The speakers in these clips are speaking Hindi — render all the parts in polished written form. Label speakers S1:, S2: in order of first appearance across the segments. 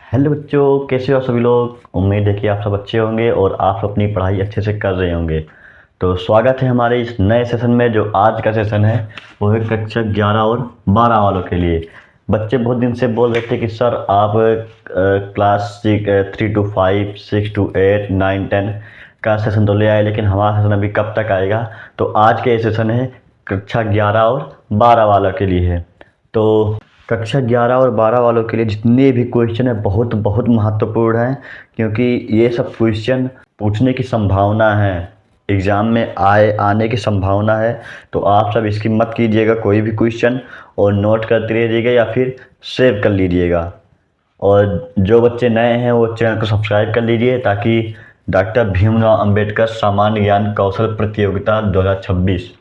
S1: हेलो बच्चों, कैसे हो सभी लोग। उम्मीद है कि आप सब अच्छे होंगे और आप अपनी पढ़ाई अच्छे से कर रहे होंगे। तो स्वागत है हमारे इस नए सेशन में। जो आज का सेशन है वो है कक्षा 11 और 12 वालों के लिए। बच्चे बहुत दिन से बोल रहे थे कि सर आप क्लास 3 to 5, 6 to 8, 9, 10 का सेशन तो ले आए, लेकिन हमारा सेशन अभी कब तक आएगा। तो आज के सेशन है कक्षा 11 और 12 वालों के लिए है। तो कक्षा 11 और 12 वालों के लिए जितने भी क्वेश्चन है बहुत बहुत महत्वपूर्ण हैं, क्योंकि ये सब क्वेश्चन पूछने की संभावना है, एग्ज़ाम में आने की संभावना है। तो आप सब इसकी मत कीजिएगा कोई भी क्वेश्चन, और नोट करते रहिएगा या फिर सेव कर लीजिएगा। और जो बच्चे नए हैं वो चैनल को सब्सक्राइब कर लीजिए, ताकि डॉक्टर भीमराव अंबेडकर सामान्य ज्ञान कौशल प्रतियोगिता 2026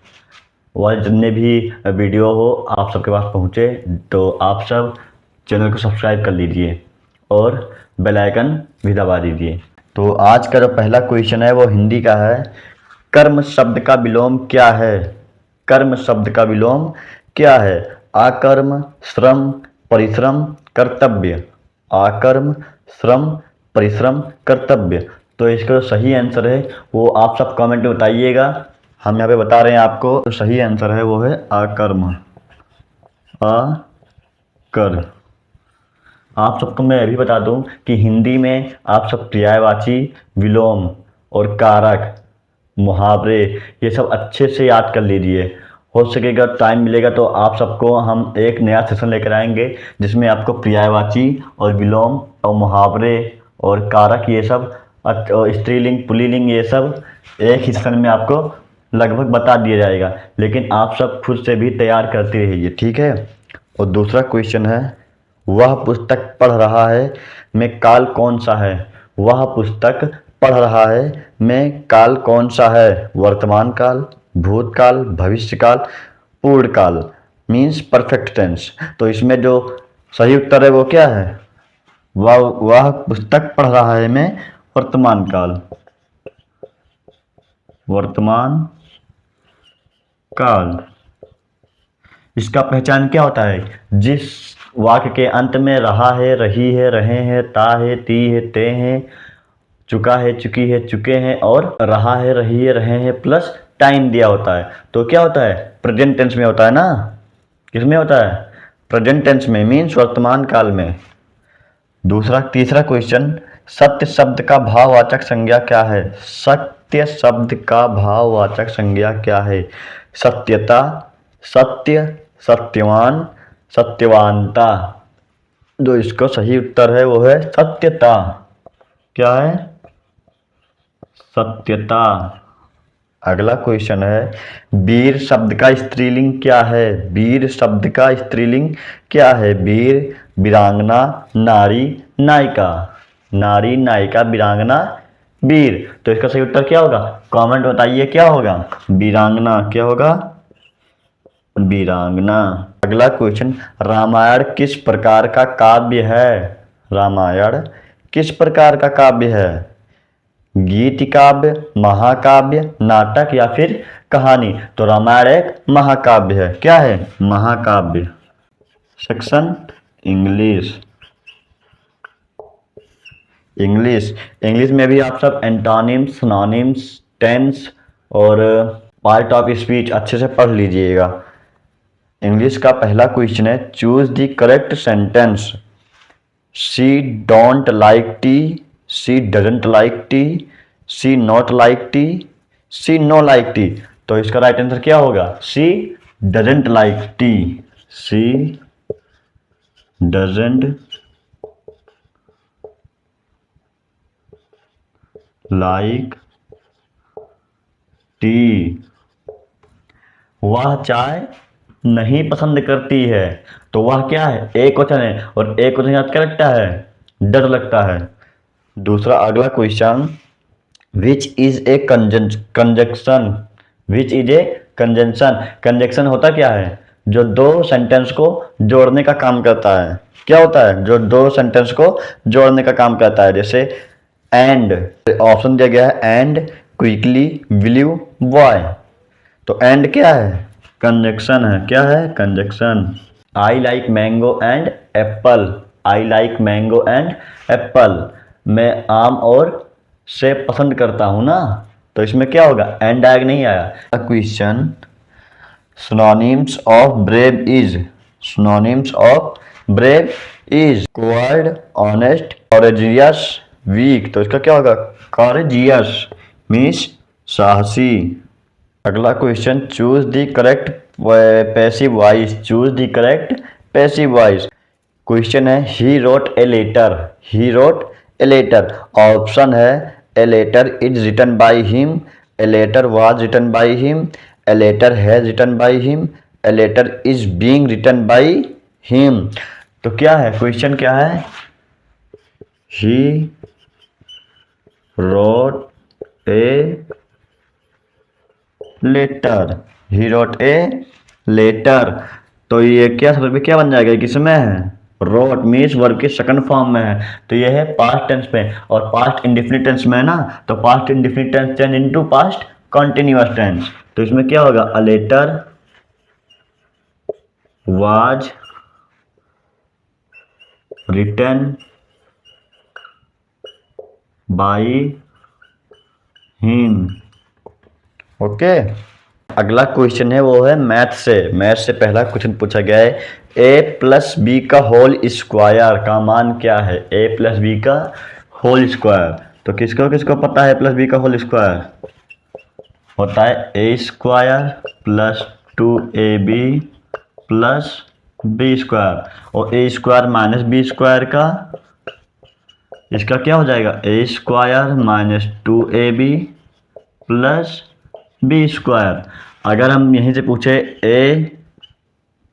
S1: वह जितने भी वीडियो हो आप सबके पास पहुँचे। तो आप सब चैनल को सब्सक्राइब कर लीजिए और बेल आइकन भी दबा दीजिए। तो आज का जो पहला क्वेश्चन है वो हिंदी का है। कर्म शब्द का विलोम क्या है? कर्म शब्द का विलोम क्या है? आकर्म, श्रम, परिश्रम, कर्तव्य। आकर्म, श्रम, परिश्रम, कर्तव्य। तो इसका जो सही आंसर है वो आप सब कमेंट में बताइएगा। हम यहाँ पे बता रहे हैं आपको, तो सही आंसर है वो है आकर्म। आकर। आप सबको मैं अभी बता दूं कि हिंदी में आप सब पर्यायवाची, विलोम और कारक, मुहावरे ये सब अच्छे से याद कर लीजिए। हो सकेगा टाइम मिलेगा तो आप सबको हम एक नया सेशन लेकर आएंगे जिसमें आपको पर्यायवाची और विलोम और मुहावरे और कारक ये सब और स्त्रीलिंग पुल्लिंग ये सब एक ही सेशन में आपको लगभग बता दिया जाएगा। लेकिन आप सब खुद से भी तैयार करते रहिए, ठीक है। और दूसरा क्वेश्चन है, वह पुस्तक पढ़ रहा है मैं काल कौन सा है? वह पुस्तक पढ़ रहा है मैं काल कौन सा है? वर्तमान काल, भूतकाल, भविष्यकाल, पूर्ण काल, मीन्स परफेक्ट टेंस। तो इसमें जो सही उत्तर है वो क्या है? वह पुस्तक पढ़ रहा है मैं वर्तमान काल, वर्तमान काल। इसका पहचान क्या होता है? जिस वाक्य के अंत में रहा है, रही है, रहे हैं, ता है, ती है, ते हैं, चुका है, चुकी है, चुके हैं और रहा है, रही है, रहे हैं प्लस टाइम दिया होता है। तो क्या होता है? प्रेजेंट टेंस में होता है ना। किस में होता है? प्रेजेंट टेंस में, मीन्स वर्तमान काल में। तीसरा क्वेश्चन, सत्य शब्द का भाववाचक संज्ञा क्या है? सत्य शब्द का भाववाचक संज्ञा क्या है? सत्यता, सत्य, सत्यवान, सत्यवानता। जो इसका सही उत्तर है वो है सत्यता। क्या है? सत्यता। अगला क्वेश्चन है, वीर शब्द का स्त्रीलिंग क्या है? वीर शब्द का स्त्रीलिंग क्या है? वीर, वीरांगना, नारी, नायिका। नारी, नायिका, वीरांगना, वीर। तो इसका सही उत्तर क्या होगा? कमेंट बताइए क्या होगा? वीरांगना। क्या होगा? वीरांगना। अगला क्वेश्चन, रामायण किस प्रकार का काव्य है? रामायण किस प्रकार का काव्य है? गीत काव्य, महाकाव्य, नाटक या फिर कहानी? तो रामायण एक महाकाव्य है। क्या है? महाकाव्य। Section English. इंग्लिश इंग्लिश में भी आप सब एंटोनिम्स, सिनोनिम्स, टेंस और पार्ट ऑफ स्पीच अच्छे से पढ़ लीजिएगा। इंग्लिश का पहला क्वेश्चन है, choose the correct sentence. She don't like T, she doesn't like T, she not like T, she know like T. तो इसका राइट आंसर क्या होगा? She doesn't like T. She doesn't like T. वह चाय नहीं पसंद करती है। तो वह क्या है? एक वचन है, और एक वचन याद क्या लगता है? डर लगता है। दूसरा अगला question, which is A conjunction. Which is a conjunction. Conjunction होता क्या है? जो दो सेंटेंस को जोड़ने का काम करता है। क्या होता है? जो दो सेंटेंस को जोड़ने का काम करता है। जैसे एंड, ऑप्शन दिया गया है and, quickly, will you, boy. तो एंड क्या है? कंजक्शन है। क्या है? Conjunction. I like mango and Apple. I like mango and Apple, मैं आम और सेब पसंद करता हूँ ना, तो इसमें क्या होगा, एंड आएगा, नहीं आया। Question, synonyms of brave is, synonyms of brave is cold, honest, courageous, weak, तो इसका क्या होगा, courageous मीन्स साहसी। अगला question, choose the correct passive voice, choose the correct passive voice. Question है he wrote a letter, he wrote a letter, option है a letter is written by him, a letter was written by him, a letter has written by him, a letter is being written by him। तो क्या है क्वेश्चन, क्या है, he wrote a letter, he wrote a letter, तो ये क्या सब में क्या बन जाएगा, किसमें है, रोट मीन्स वर्ब के सेकंड फॉर्म में है, तो ये है पास्ट टेंस में, और पास्ट इंडेफिनिट टेंस में है ना, तो past indefinite tense change into past continuous tense, तो इसमें क्या होगा, a letter was written by him. Okay, अगला क्वेश्चन है वो है मैथ से, मैथ से पहला क्वेश्चन पूछा गया है, ए प्लस बी का होल स्क्वायर का मान क्या है, ए प्लस बी का होल स्क्वायर, तो किसको किसको पता है प्लस बी का होल स्क्वायर, होता है A square plus 2ab plus B square, और A square minus B square का, इसका क्या हो जाएगा, A square minus 2ab plus B square. अगर हम यहीं से पूछे A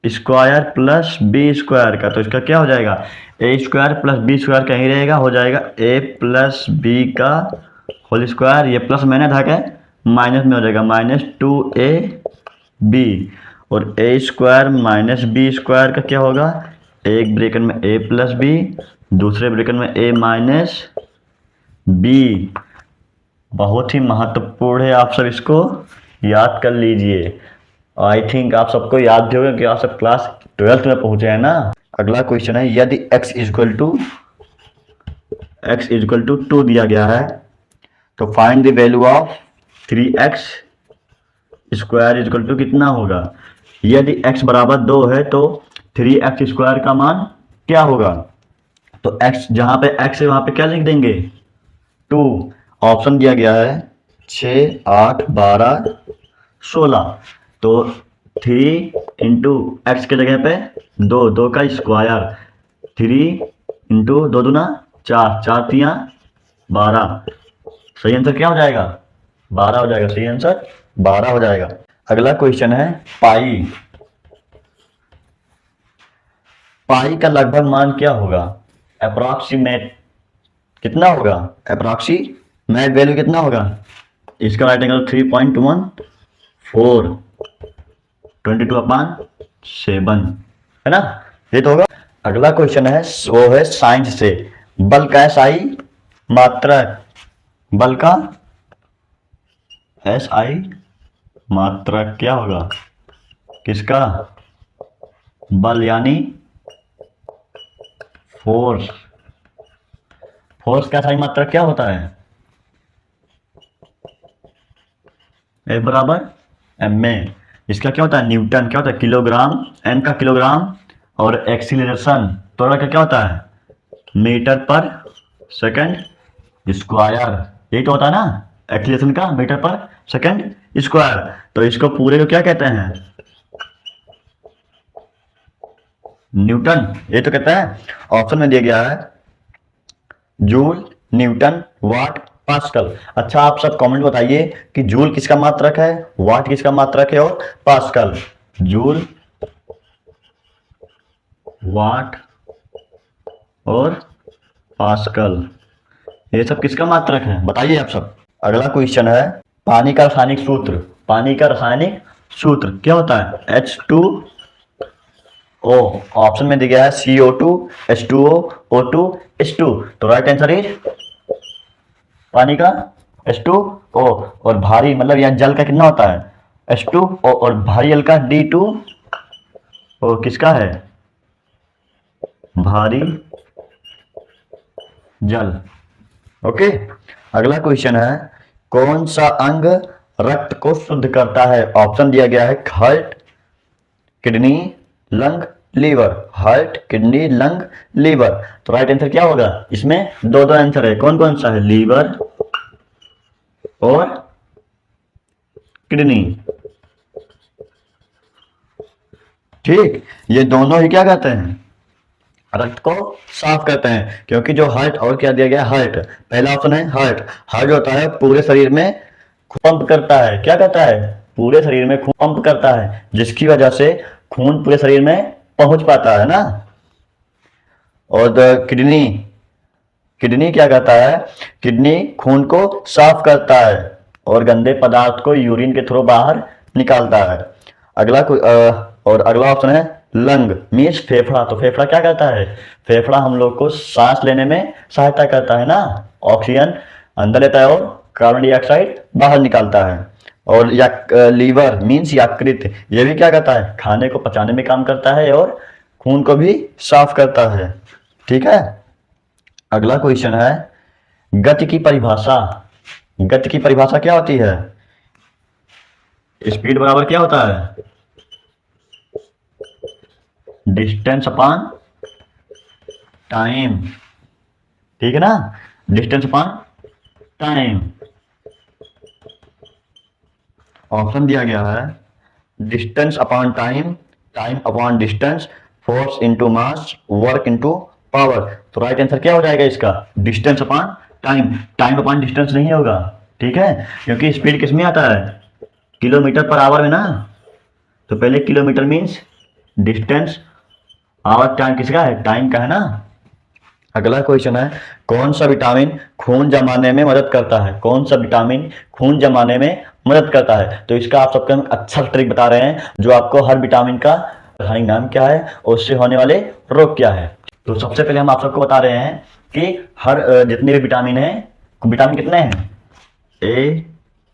S1: square plus B square का, तो इसका क्या हो जाएगा, A square plus B square कहीं रहेगा, हो जाएगा ए प्लस बी का होल स्क्वायर, ये प्लस मैंने धागा माइनस में हो जाएगा माइनस 2ab, और A square minus B square का क्या होगा, एक ब्रैकेट में ए प्लस बी, दूसरे ब्रैकेट में ए माइनस बी। बहुत ही महत्वपूर्ण है, आप सब इसको याद कर लीजिए। आई थिंक आप सबको याद भी होगा कि आप सब क्लास 12th में पहुंचे हैं ना। अगला क्वेश्चन है, यदि x इक्वल टू 2 दिया गया है, तो find the value of 3x square equal to कितना होगा। यदि x बराबर 2 है तो 3x स्क्वायर का मान क्या होगा, तो x जहां पे x है वहां पे क्या लिख देंगे, 2। ऑप्शन दिया गया है 6, 8, 12, 16, तो 3 इंटू एक्स के जगह पे 2 का स्क्वायर, 3 इंटू 2 दूना 4, 4 3 12, सही आंसर क्या हो जाएगा, 12 हो जाएगा, सही आंसर 12 हो जाएगा। अगला क्वेश्चन है पाई, पाई का लगभग मान क्या होगा, अप्रॉक्सीमेट कितना होगा, अप्रॉक्सीमेट वैल्यू कितना होगा, इसका राइट एंगल 3.14, 22/7 है ना, ये तो होगा। अगला क्वेश्चन है वो है साइंस से, बल का SI मात्रक, बल का SI मात्रक क्या होगा, किसका, बल यानी फोर्स, फोर्स का SI मात्रक क्या होता है, F बराबर ma, इसका क्या होता है, न्यूटन, क्या होता है किलोग्राम, m का किलोग्राम, और एक्सीलरेशन त्वरण का क्या होता है, मीटर पर सेकंड स्क्वायर, यही तो होता है ना, एक्सीलरेशन का मीटर पर सेकंड स्क्वायर, तो इसको पूरे को क्या कहते हैं, न्यूटन, ये तो कहता है। ऑप्शन में दिया गया है जूल, न्यूटन, वाट, पास्कल। अच्छा आप सब कमेंट बताइए कि जूल किसका मात्रक है, वाट किसका मात्रक है, और पास्कल, जूल, वाट और पास्कल, ये सब किसका मात्रक है, बताइए आप सब। अगला क्वेश्चन है पानी का रासायनिक सूत्र, पानी का रासायनिक सूत्र क्या होता है, H2O। ऑप्शन में दिया गया है CO2, H2O, O2, H2, तो राइट आंसर इज पानी का H2O, और भारी मतलब यहाँ जल का कितना होता है H2O, और भारी जल का D2O, किसका है, भारी जल। ओके, अगला क्वेश्चन है, कौन सा अंग रक्त को शुद्ध करता है? ऑप्शन दिया गया है heart, kidney, lung, liver. Heart, kidney, lung, liver. तो राइट आंसर क्या होगा? इसमें दो दो आंसर है, कौन कौन सा है? लीवर और किडनी। ठीक, ये दोनों ही क्या कहते हैं? रक्त को साफ करते हैं। क्योंकि जो हार्ट और क्या दिया गया? हार्ट। पहला ऑप्शन है हार्ट। हार्ट जो होता है पूरे शरीर में पंप करता है। क्या करता है? पूरे शरीर में खून पंप करता है, जिसकी वजह से खून पूरे शरीर में पहुंच पाता है ना। और किडनी, किडनी क्या करता है? किडनी खून को साफ करता है और गंदे पदार्थ को यूरिन के थ्रू बाहर निकालता है। और अगला ऑप्शन है लंग, मीन्स फेफड़ा। तो फेफड़ा क्या करता है? फेफड़ा हम लोग को सांस लेने में सहायता करता है ना, ऑक्सीजन अंदर लेता है और कार्बन डाइऑक्साइड बाहर निकालता है। और लीवर मीन्स यकृत, ये भी क्या करता है? खाने को पचाने में काम करता है और खून को भी साफ करता है। ठीक है, अगला क्वेश्चन है, गति की परिभाषा। गति की परिभाषा क्या होती है? स्पीड बराबर क्या होता है? Distance upon time. ठीक है ना, डिस्टेंस अपॉन टाइम। ऑप्शन दिया गया है distance upon time, time upon distance, force into mass, work into power. तो राइट आंसर क्या हो जाएगा इसका? Distance upon time. Time upon distance नहीं होगा, ठीक है, क्योंकि स्पीड किस में आता है? किलोमीटर पर आवर में ना। तो पहले kilometre means distance, hour time किसका है? टाइम का है ना। अगला क्वेश्चन है, कौन सा विटामिन खून जमाने में मदद करता है? कौन सा विटामिन खून जमाने में मदद करता है? तो इसका आप सबको हम अच्छा ट्रिक बता रहे हैं, जो आपको हर विटामिन का रासायनिक नाम क्या है और उससे होने वाले रोग क्या है। तो सबसे पहले हम आप सबको बता रहे हैं कि हर जितने भी विटामिन है, विटामिन कितने हैं? ए,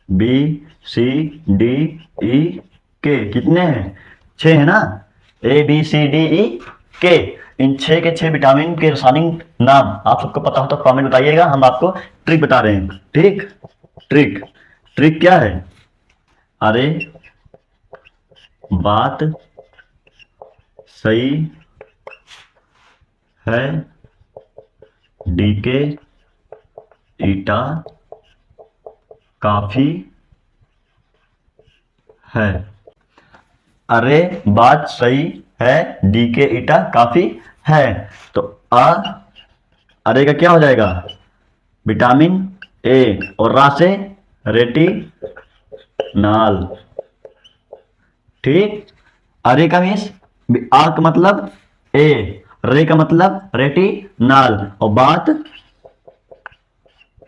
S1: बी, सी, डी, ई, के। कितने हैं? 6 है ना। ए, बी, सी, डी, ई, के। इन 6 के 6 विटामिन के रासायनिक नाम आप सबको पता हो तो कमेंट बताइएगा, हम आपको ट्रिक बता रहे हैं। ठीक, ट्रिक। ट्रिक क्या है? अरे बात सही है, डीके ईटा काफी है। अरे बात सही है, डीके ईटा काफी है। तो अरे का क्या हो जाएगा? विटामिन ए, और रा से रेटिनाल। ठीक, अरे का मीन्स आ का मतलब ए, रे का मतलब रेटिनाल, और बात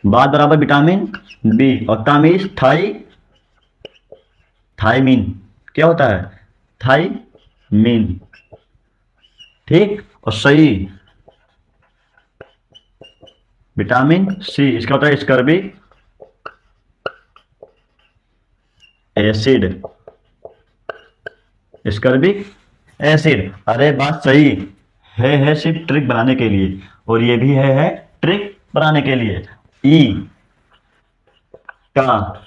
S1: बराबर विटामिन बी, और मीन्स थाइमीन। क्या होता है? थाइमीन। ठीक, और सही विटामिन सी, इसका होता है स्कर्बिक एसिड। स्कर्बिक एसिड। अरे बात सही है सिर्फ ट्रिक बनाने के लिए, और ये भी है ट्रिक बनाने के लिए। ई का,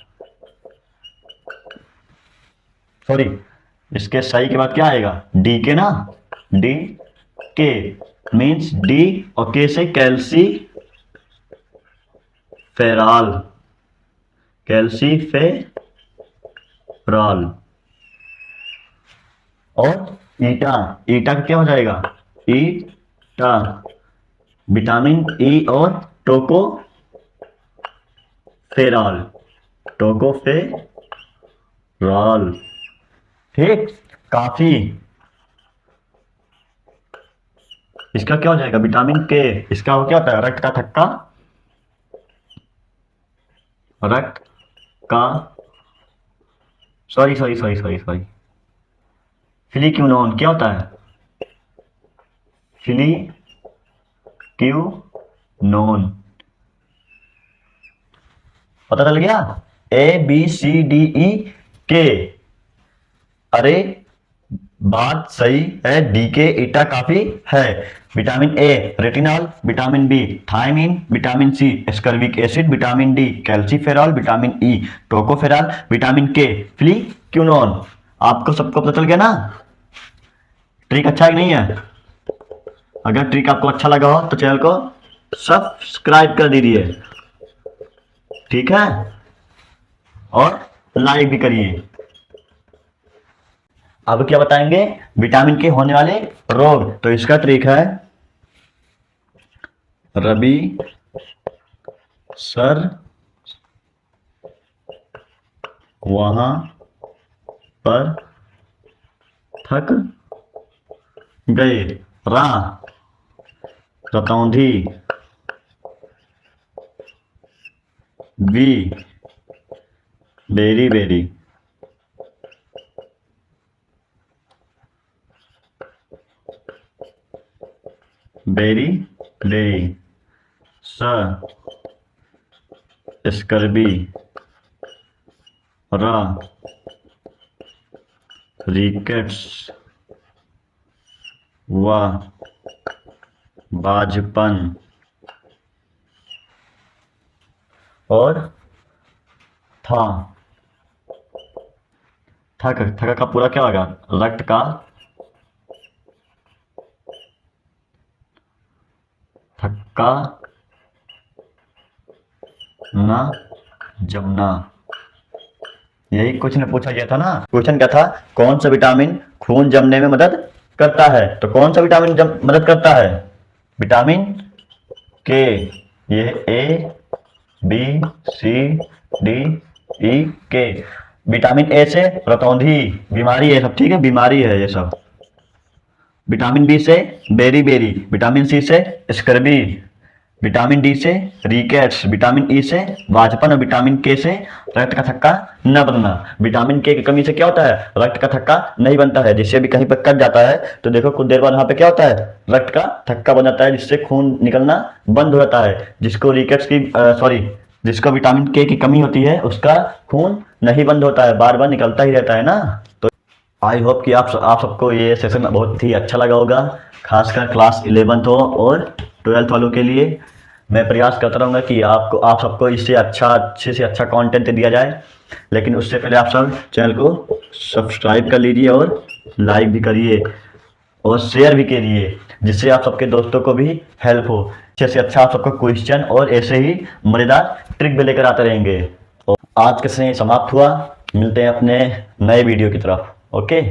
S1: सॉरी, इसके सही के बाद क्या आएगा? डी के ना, डी के मीन्स डी, और के से कैल्सी फेराल, कैल्सी फेराल। और ईटा, ईटा का क्या हो जाएगा? ईटा विटामिन ई और टोको फेराल, टोकोफेरॉल। ठीक, काफी, इसका क्या हो जाएगा? विटामिन के। इसका वो क्या होता है? रक्त का थक्का, रक्त का, sorry sorry sorry sorry sorry phylloquinone. क्या होता है? फिलिक्यूनोन। पता चल गया? ए, बी, सी, डी, ई, के। अरे बात सही है, डी के ईटा काफी है। Vitamin A retinol, vitamin B thiamine, vitamin C ascorbic acid, vitamin D calciferol, vitamin E tocopherol, vitamin K phylloquinone. आपको सबको पता चल गया ना? ट्रिक अच्छा है कि नहीं है? अगर ट्रिक आपको अच्छा लगा हो तो चैनल को सब्सक्राइब कर दीजिए, ठीक है, और लाइक भी करिए। अब क्या बताएंगे? विटामिन के होने वाले रोग। तो इसका ट्रिक है रबी सर वहां पर थक गए, रा रतौंधी, बी बेरी बेरी, बेरी बेरी, स स्कर्बी, रा रिकेट्स, व बाजपन, और था थक थका का पूरा क्या होगा? रक्त का थक्का ना जमना। यही क्वेश्चन पूछा गया था ना। क्वेश्चन क्या था? कौन सा विटामिन खून जमने में मदद करता है? तो कौन सा विटामिन मदद करता है? विटामिन के। ये A B C D E के। विटामिन ए से रतौंधी बीमारी है सब, ठीक है, बीमारी है ये सब। विटामिन बी से बेरी बेरी, विटामिन सी से स्कर्बी, विटामिन डी से रिकेट्स, विटामिन ई से वाजपन, और विटामिन के से रक्त का थक्का न बनना। विटामिन के की कमी से क्या होता है? रक्त का थक्का नहीं बनता है। जिससे भी कहीं पर कट जाता है तो देखो कुछ देर बाद वहां पे क्या होता है? रक्त का थक्का बन जाता है, जिससे खून निकलना बंद हो जाता है। जिसको रिकेट्स की जिसको विटामिन के की कमी होती है उसका खून नहीं बंद होता है, बार बार निकलता ही रहता है ना। तो आई होप कि आप सबको ये सेशन बहुत ही अच्छा लगा होगा, खासकर क्लास 11th हो और 12th वालों के लिए। मैं प्रयास करता रहूँगा कि आप सबको इससे अच्छे से अच्छा कंटेंट दिया जाए। लेकिन उससे पहले आप सब चैनल को सब्सक्राइब कर लीजिए और लाइक भी करिए और शेयर भी करिए, जिससे आप सबके दोस्तों को भी हेल्प हो। अच्छे से अच्छा आप सबको क्वेश्चन और ऐसे ही मज़ेदार ट्रिक भी लेकर आते रहेंगे। और आज के समय समाप्त हुआ, मिलते हैं अपने नए वीडियो की तरफ। ओके।